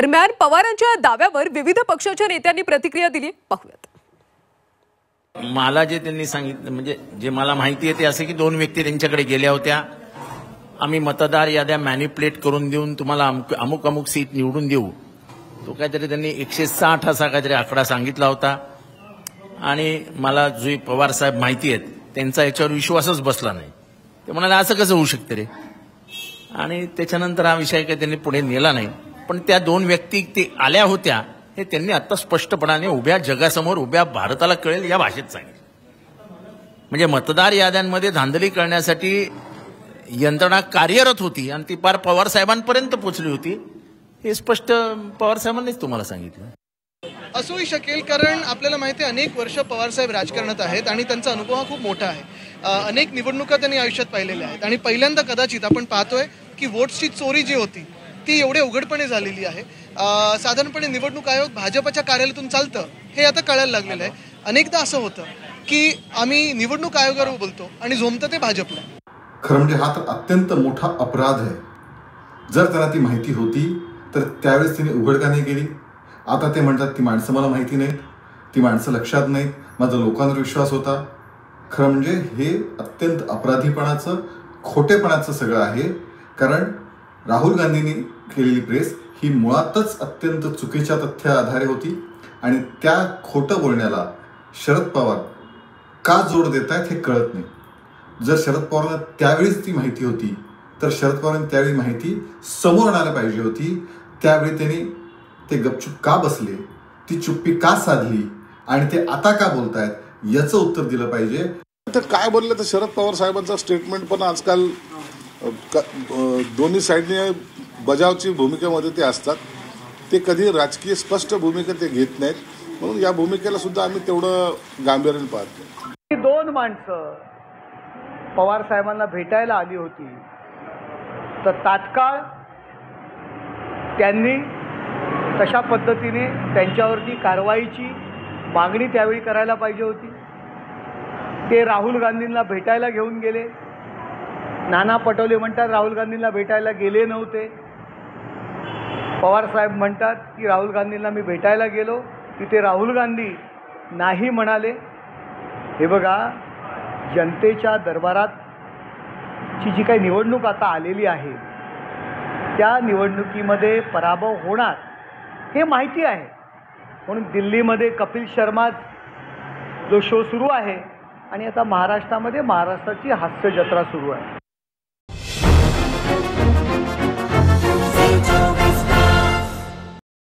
दरम्यान पवारांच्या दाव्यावर विविध पक्षाच्या नेत्यांनी प्रतिक्रिया दिली, पाहूयात। मला जे त्यांनी सांगितलं म्हणजे जे मला माहिती आहे ते असं की दोन व्यक्ती त्यांच्याकडे गेल्या होत्या, आम्ही मतदार याद्या मॅनिप्युलेट करून देऊन तुम्हाला अमुक अमुक सीट निवडून देऊ, तो काहीतरी त्यांनी 160 असा काहीतरी आकडा सांगितला होता। आणि मला जे पवार साहेब माहिती आहेत त्यांचा याच्यावर विश्वासच बसला नाही। ते म्हणाले असं कसं होऊ शकते रे, आणि त्याच्यानंतर हा विषय काही त्यांनी पुढे नेला नाही। पण त्या दोन व्यक्ती ते आल्या होत्या हे त्यांनी आता स्पष्टपणाने उभ्या जगासमोर उभ्या भारताला कळेल या भाषेत सांगितलं। म्हणजे मतदार याद्यांमध्ये धांदली करण्यासाठी यंत्रणा कार्यरत होती आणि ती पार पवार साहेबांपर्यंत पोहोचली होती, हे स्पष्ट पवार साहेबांनीच तुम्हाला सांगितलं। असूही शकेल, कारण आपल्याला माहिती आहे अनेक वर्ष पवारसाहेब राजकारणात आहेत आणि त्यांचा अनुभव हा खूप मोठा आहे। अनेक निवडणुका त्यांनी आयुष्यात पाहिलेल्या आहेत आणि पहिल्यांदा कदाचित आपण पाहतोय की वोट्सची चोरी जी होती ती एवढे उघडपणे झालेली आहे। साधारणपणे निवडणूक आयोग भाजपच्या कार्यालयातून चालतं हे आता कळायला लागलेलं आहे। अनेकदा असं होतं की आम्ही निवडणूक आयोगावर बोलतो आणि झोमतं ते भाजपला। खरं म्हणजे हा तर अत्यंत मोठा अपराध आहे। जर त्यांना ती माहिती होती तर त्यावेळेस तिने उघड का नाही केली? आता ते म्हणतात ती माणसं मला माहिती नाहीत, ती माणसं लक्षात नाहीत, माझा लोकांवर विश्वास होता। खरं म्हणजे हे अत्यंत अपराधीपणाचं खोटेपणाचं सगळं आहे। कारण राहुल गांधींनी केलेली प्रेस ही मुळातच अत्यंत चुकीच्या तथ्या आधारे होती आणि त्या खोटं बोलण्याला शरद पवार का जोड देत आहेत हे कळत नाही। जर शरद पवारांना त्यावेळीच ती माहिती होती तर शरद पवारांनी त्यावेळी माहिती समोर आणायला पाहिजे होती। त्यावेळी त्यांनी ते गपचूप का बसले, ती चुप्पी का साधली आणि ते आता का बोलतायत याचं उत्तर दिलं पाहिजे। तर काय बोलले तर शरद पवार साहेबांचा स्टेटमेंट पण आजकाल दोन्ही साईडने बजावची भूमिकेमध्ये ते असतात, ते कधी राजकीय स्पष्ट भूमिका ते घेत नाहीत, म्हणून या भूमिकेला सुद्धा आम्ही तेवढं गांभीर्याने पाहतो। ही दोन माणसं पवार साहेबांना भेटायला आली होती तर तात्काळ त्यांनी तशा पद्धतीने त्यांच्यावरती कारवाईची मागणी त्यावेळी करायला पाहिजे होती। ते राहुल गांधींना भेटायला घेऊन गेले, नाना पटोले म्हणतात राहुल गांधींना भेटायला गेले नव्हते, पवार साहेब म्हणतात की राहुल गांधींना मी भेटायला गेलो, तिथे राहुल गांधी नाही म्हणाले। हे बघा, जनतेच्या दरबारात ची जी काही निवडणूक आता आलेली आहे त्या निवडणुकीमध्ये पराभव होणार हे माहिती आहे, म्हणून दिल्लीमध्ये कपिल शर्मा जो शो सुरू आहे आणि आता महाराष्ट्रामध्ये महाराष्ट्राची हास्य जत्रा सुरू आहे।